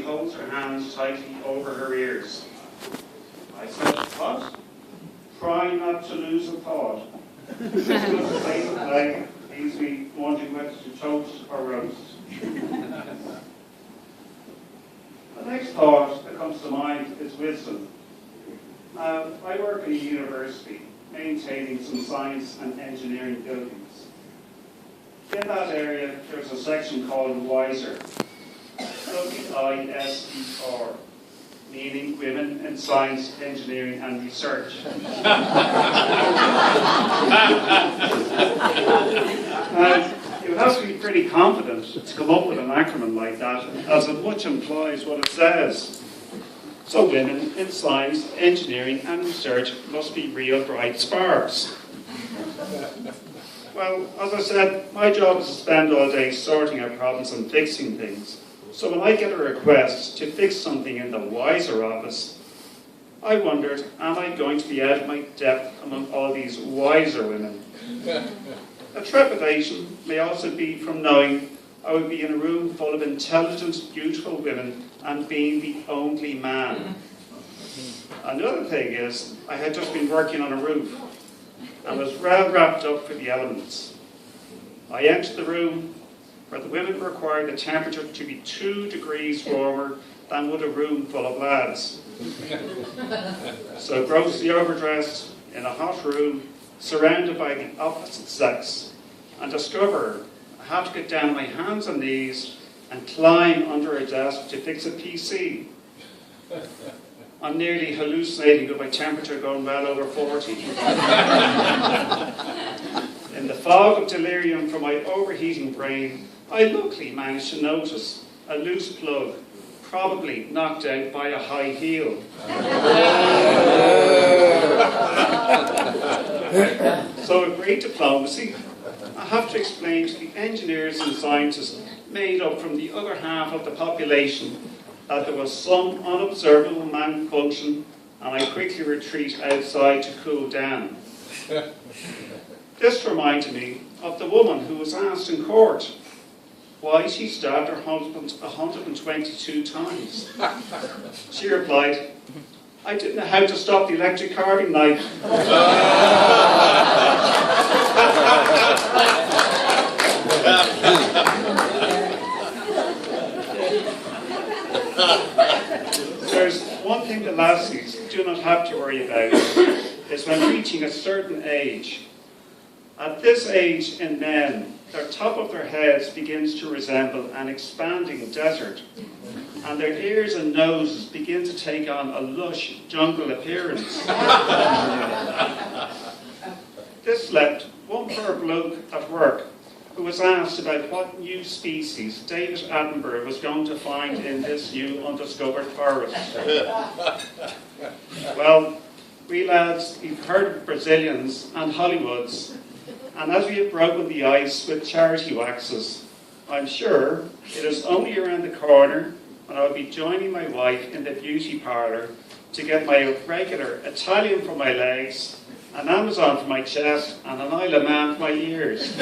holds her hands tightly over her ears. I said, what? Try not to lose a thought. This was a state of play, easily wondering whether to toast or roast. The next thought that comes to mind is wisdom. I work in a university, maintaining some science and engineering buildings. In that area, there's a section called WISER, W-I-S-E-R, meaning Women in Science, Engineering and Research. You would have to be pretty confident to come up with an acronym like that, as it much implies what it says. So women in science, engineering and research must be real bright sparks. Well, as I said, my job is to spend all day sorting out problems and fixing things. So when I get a request to fix something in the WISER office, I wondered, am I going to be out of my depth among all these WISER women? A trepidation may also be from knowing I would be in a room full of intelligent, beautiful women and being the only man. Another thing is, I had just been working on a roof and was well wrapped up for the elements. I entered the room where the women required the temperature to be 2 degrees warmer than would a room full of lads. So grossly overdressed, in a hot room, surrounded by the opposite sex, and discover I have to get down on my hands and knees and climb under a desk to fix a PC. I'm nearly hallucinating with my temperature going well over 40. In the fog of delirium from my overheating brain, I luckily managed to notice a loose plug, probably knocked out by a high heel. So with great diplomacy, I have to explain to the engineers and scientists made up from the other half of the population that there was some unobservable malfunction, and I quickly retreat outside to cool down. This reminded me of the woman who was asked in court why she stabbed her husband 122 times. She replied, I didn't know how to stop the electric carving knife. There's one thing the lassies do not have to worry about, is when reaching a certain age. At this age in men, the top of their heads begins to resemble an expanding desert, and their ears and noses begin to take on a lush jungle appearance. This left one poor bloke at work who was asked about what new species David Attenborough was going to find in this new undiscovered forest. Well, we lads, we've heard of Brazilians and Hollywoods, and as we have broken the ice with charity waxes, I'm sure it is only around the corner when I'll be joining my wife in the beauty parlour to get my regular Italian for my legs, an Amazon for my chest, and an Isle of Man for my ears.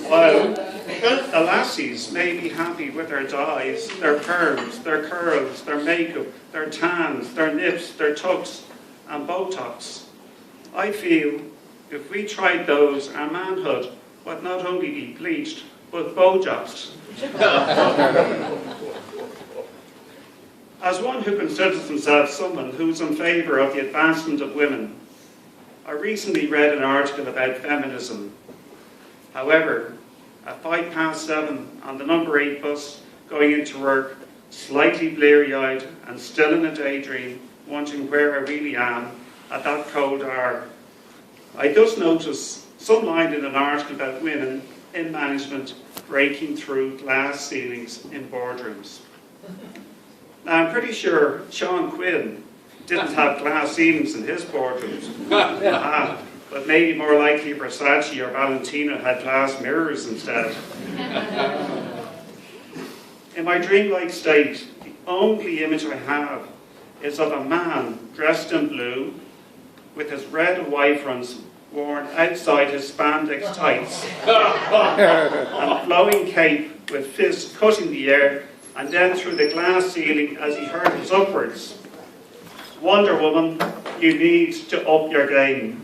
While the lassies may be happy with their dyes, their perms, their curls, their makeup, their tans, their nips, their tucks, and Botox, I feel if we tried those, our manhood would not only be bleached, but Botoxed. As one who considers himself someone who's in favour of the advancement of women, I recently read an article about feminism. However, at 7:05 on the number 8 bus, going into work, slightly bleary-eyed and still in a daydream, wondering where I really am at that cold hour, I just noticed some line in an article about women in management breaking through glass ceilings in boardrooms. Now, I'm pretty sure Sean Quinn didn't have glass ceilings in his boardrooms, but maybe more likely Versace or Valentino had glass mirrors instead. In my dreamlike state, the only image I have is of a man dressed in blue with his red and white fronts worn outside his spandex tights and flowing cape with fists cutting the air and then through the glass ceiling as he hurtles upwards. Wonder Woman, you need to up your game.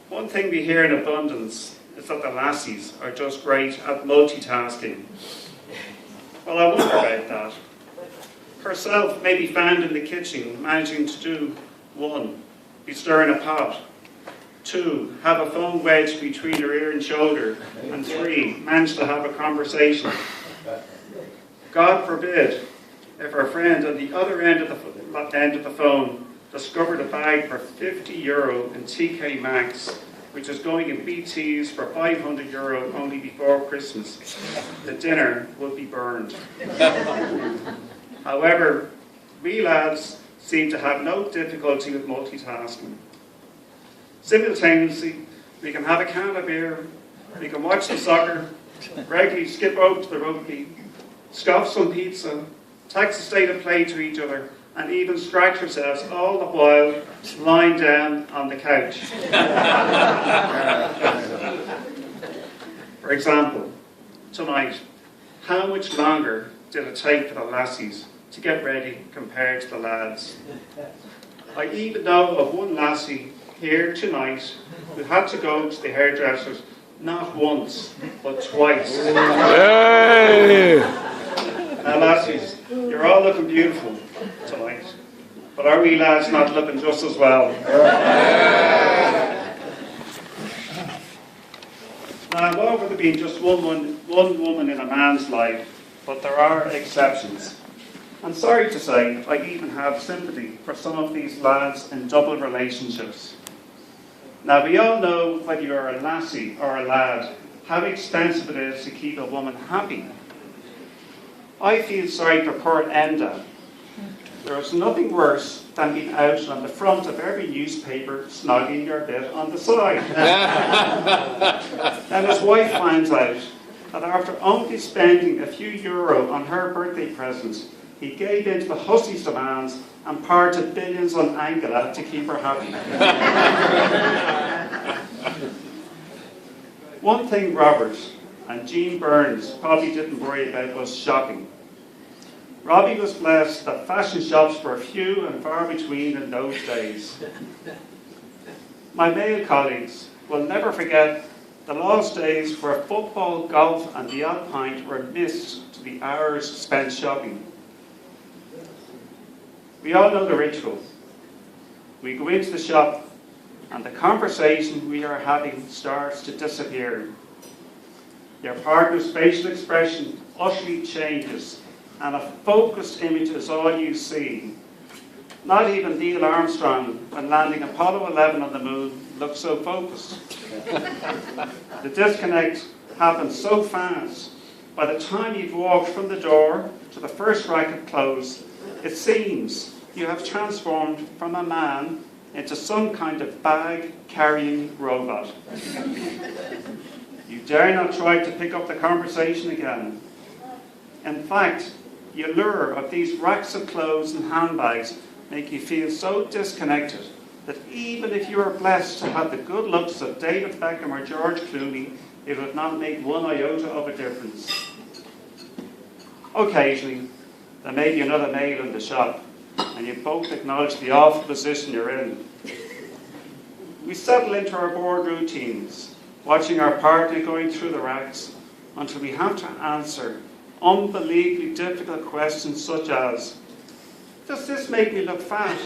One thing we hear in abundance is that the lassies are just great at multitasking. Well, I wonder about that. Herself may be found in the kitchen managing to do 1, be stirring a pot, 2, have a phone wedged between her ear and shoulder, and 3, manage to have a conversation. God forbid if our friend at the other end of the phone discovered a bag for €50 in TK Maxx, which is going in BTs for €500 only before Christmas. The dinner would be burned. However, we lads seem to have no difficulty with multitasking. Simultaneously, we can have a can of beer, we can watch the soccer, regularly skip over to the rugby, scoff some pizza, text a state of play to each other, and even scratch ourselves all the while lying down on the couch. For example, tonight, how much longer did it take for the lassies to get ready compared to the lads? I even know of one lassie here tonight who had to go to the hairdressers not once, but twice. Hey! Now lassies, you're all looking beautiful tonight, but are we lads not looking just as well? Now, I'm over there being just one woman in a man's life, but there are exceptions. I'm sorry to say, I even have sympathy for some of these lads in double relationships. Now, we all know whether you're a lassie or a lad, how expensive it is to keep a woman happy. I feel sorry for poor Enda. There is nothing worse than being out on the front of every newspaper snogging your bit on the side. Then his wife finds out that after only spending a few euro on her birthday present, he gave in to the hussy's demands and parted billions on Angela to keep her happy. One thing Robert and Jean Burns probably didn't worry about was shopping. Robbie was blessed that fashion shops were few and far between in those days. My male colleagues will never forget the lost days where football, golf and the odd pint were missed to the hours spent shopping. We all know the ritual. We go into the shop and the conversation we are having starts to disappear. Your partner's facial expression utterly changes and a focused image is all you see. Not even Neil Armstrong, when landing Apollo 11 on the moon, looked so focused. The disconnect happens so fast. By the time you've walked from the door to the first rack of clothes, it seems you have transformed from a man into some kind of bag-carrying robot. You dare not try to pick up the conversation again. In fact, the allure of these racks of clothes and handbags make you feel so disconnected that even if you are blessed to have the good looks of David Beckham or George Clooney, it would not make one iota of a difference. Occasionally, there may be another male in the shop, and you both acknowledge the awful position you're in. We settle into our board routines, watching our partner going through the racks until we have to answer unbelievably difficult questions such as, does this make me look fat?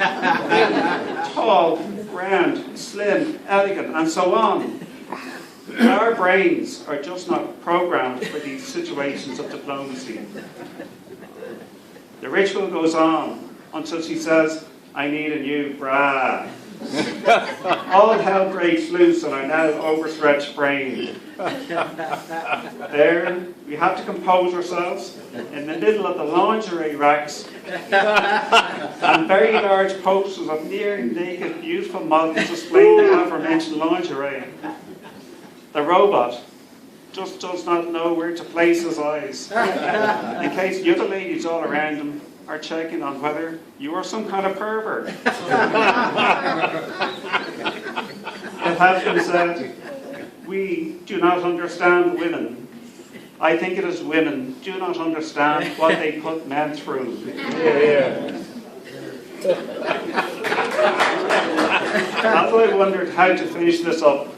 Tall, round, slim, elegant, and so on. Our brains are just not programmed for these situations of diplomacy. The ritual goes on until she says, I need a new bra. All hell breaks loose on our now overstretched brain. There, we have to compose ourselves in the middle of the lingerie racks and very large posters of near-naked, beautiful models displaying the aforementioned lingerie. The robot just does not know where to place his eyes. In case the other ladies all around him are checking on whether you are some kind of pervert. It has been said, we do not understand women. I think it is women do not understand what they put men through. As I wondered how to finish this up,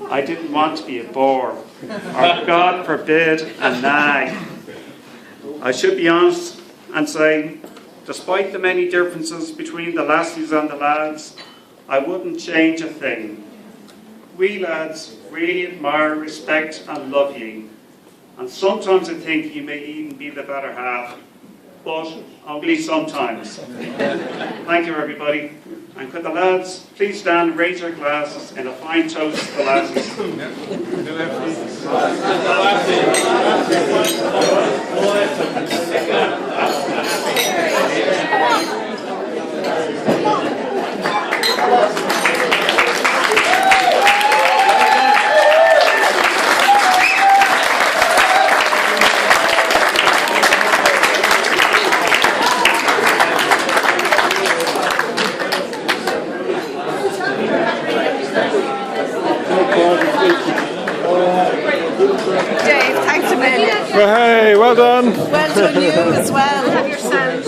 I didn't want to be a bore, or God forbid, a nag. I should be honest and say, despite the many differences between the lassies and the lads, I wouldn't change a thing. We lads really admire, respect and love you, and sometimes I think you may even be the better half, but only sometimes. Thank you, everybody. And could the lads please stand and raise your glasses in a fine toast to the lassies. Dave, thanks a million. Well, hey, well done. Well done you as well. Have your sound.